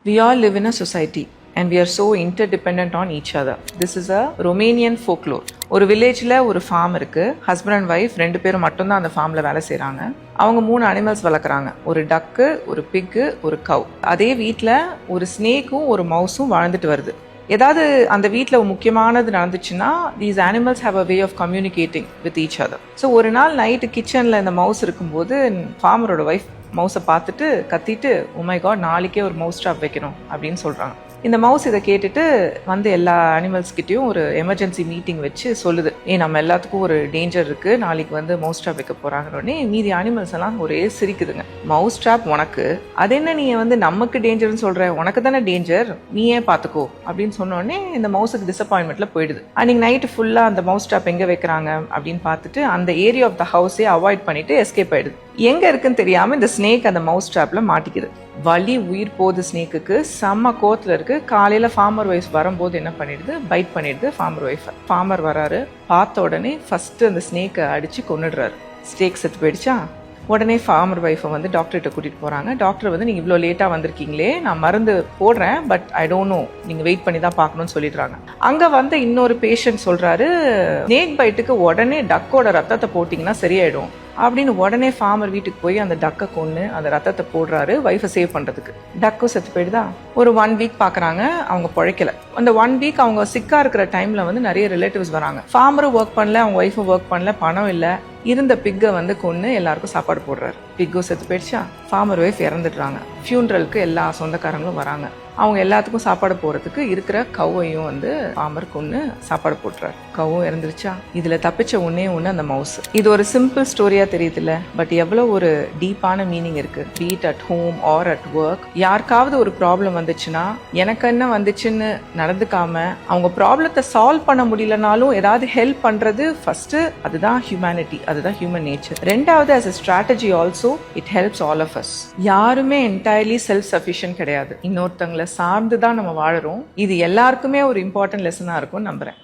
We all live in a society and we are so interdependent on each other. This is a Romanian folklore. ஒரு வில்லேஜில் ஒரு form இருக்குது. Husband and wife 2 பேரும் மட்டும்தான் அந்த ஃபார்மில் வேலை செய்கிறாங்க. அவங்க 3 அனிமல்ஸ் வளர்க்குறாங்க. ஒரு டக்கு, ஒரு பிக்கு, ஒரு கவ். அதே வீட்டில் ஒரு ஸ்னேக்கும் ஒரு மவுஸும் வாழ்ந்துட்டு வருது. ஏதாவது அந்த வீட்டில் முக்கியமானது நடந்துச்சுன்னா these animals have a way of communicating with each other. So ஒரு நாள் நைட்டு கிச்சனில் இந்த மவுஸ் இருக்கும்போது ஃபார்மரோட ஒய்ஃப் மவுஸை பார்த்துட்டு கத்திட்டு, "ஓ மை காட், நாளைக்கே ஒரு மவுஸ் ட்ராப் வைக்கணும்" அப்படின்னு சொல்கிறாங்க. இந்த மவுஸ் இதை கேட்டுட்டு வந்து எல்லா அனிமல்ஸ்கிட்டையும் ஒரு எமர்ஜென்சி மீட்டிங் வச்சு சொல்லுது, நம்ம எல்லாத்துக்கும் ஒரு டேஞ்சர் இருக்குது, நாளைக்கு வந்து மவுஸ் ட்ராப் வைக்க போகிறாங்கன்னே மீதி அனிமல்ஸ் எல்லாம் ஒரே சிரிக்குதுங்க. மவுஸ் ட்ராப் உனக்கு, அது என்ன நீ வந்து நமக்கு டேஞ்சர்னு சொல்கிற, உனக்கு தானே டேஞ்சர், நீயே பார்த்துக்கோ அப்படின்னு சொன்னோடனே இந்த மவுஸுக்கு டிசப்பாயின்மெண்ட்டில் போயிடுது. அன்றைக்கி நைட்டு ஃபுல்லாக அந்த மவுஸ் ட்ராப் எங்கே வைக்கிறாங்க அப்படின்னு பார்த்துட்டு அந்த ஏரியா ஆஃப் த ஹவுஸே அவாய்ட் பண்ணிட்டு எஸ்கேப் ஆயிடுது. எங்கே இருக்குன்னு தெரியாமல் இந்த ஸ்னேக் அந்த மவுஸ் ட்ராப்பில் மாட்டிக்குது. வலி உயிர் போகுது ஸ்னேக்குக்கு, செம்ம கோத்தில் இருக்குது. காலையில் ஃபார்மர் ஒய்ஃப் வரும்போது என்ன பண்ணிடுது, பைட் பண்ணிடுது ஃபார்மர் ஒய்ஃபை. ஃபார்மர் வராரு, பார்த்த உடனே ஃபஸ்ட்டு அந்த ஸ்னேக்கை அடித்து கொன்னுடுறாரு. ஸ்னேக் செத்து போயிடுச்சா, உடனே ஃபார்மர் ஒய்ஃபை வந்து டாக்டர்கிட்ட கூட்டிகிட்டு போகிறாங்க. டாக்டர் வந்து, "நீங்கள் இவ்வளோ லேட்டாக வந்திருக்கீங்களே, நான் மருந்து போடுறேன், பட் ஐ டோன்ட் நோ, நீங்கள் வெயிட் பண்ணி தான் பார்க்கணும்னு சொல்லிடுறாங்க." அங்கே வந்து இன்னொரு பேஷண்ட் சொல்கிறாரு, "ஸ்னேக் பைட்டுக்கு உடனே டக்கோட ரத்தத்தை போட்டிங்கன்னா சரியாயிடும்" அப்படின்னு உடனே ஃபார்மர் வீட்டுக்கு போய் அந்த டக்கை கொன்று அந்த ரத்தத்தை போடுறாரு ஒய்ஃபை சேவ் பண்ணுறதுக்கு. டக்கும் செத்து போயிடுதா. ஒரு 1 வீக் பார்க்குறாங்க, அவங்க பிழைக்கல. அந்த 1 வீக் அவங்க சிக்காக இருக்கிற டைமில் வந்து நிறைய ரிலேட்டிவ்ஸ் வராங்க. ஃபார்மரும் ஒர்க் பண்ணல, அவங்க ஒய்ஃபும் ஒர்க் பண்ணல, பணம் இல்லை. இருந்த பிக்கை வந்து கொன்று எல்லாருக்கும் சாப்பாடு போடுறாரு. பிக்கும் செத்து போயிடுச்சா, ஃபார்மர் ஒய்ஃப் இறந்துடுறாங்க. ஃபியூனரலுக்கு எல்லா சொந்தக்காரங்களும் வராங்க. அவங்க எல்லாத்துக்கும் சாப்பாடு போடுறதுக்கு இருக்கிற கவ்வையும் வந்து ஃபார்மர் கொன்று சாப்பாடு போட்டுறாரு. கவ்வும் இறந்துருச்சா. இதில் தப்பிச்ச ஒன்னே அந்த மவுஸ். இது ஒரு சிம்பிள் ஸ்டோரியாக தெரியுதுல்ல, பட் எவ்வளோ ஒரு டீப்பான மீனிங் இருக்குது. Be it at home or ஒர்க், யாருக்காவது ஒரு ப்ராப்ளம் வந்துச்சுன்னா எனக்கு என்ன வந்துச்சுன்னு நடந்துக்காம அவங்க ப்ராப்ளத்தை சால்வ் பண்ண முடியலனாலும் ஏதாவது ஹெல்ப் பண்ணுறது ஃபர்ஸ்ட். அதுதான் ஹியூமனிட்டி, அதுதான் ஹியூமன் நேச்சர். ரெண்டாவது, as a strategy also it helps all of us. யாருமே entirely self sufficient கிடையாது. இன்னொருத்தங்களை சார்ந்து தான் நம்ம வாழறோம். இது எல்லாருக்குமே ஒரு இம்பார்ட்டன்ட் லெசனாக இருக்கும்னு நம்புறேன்.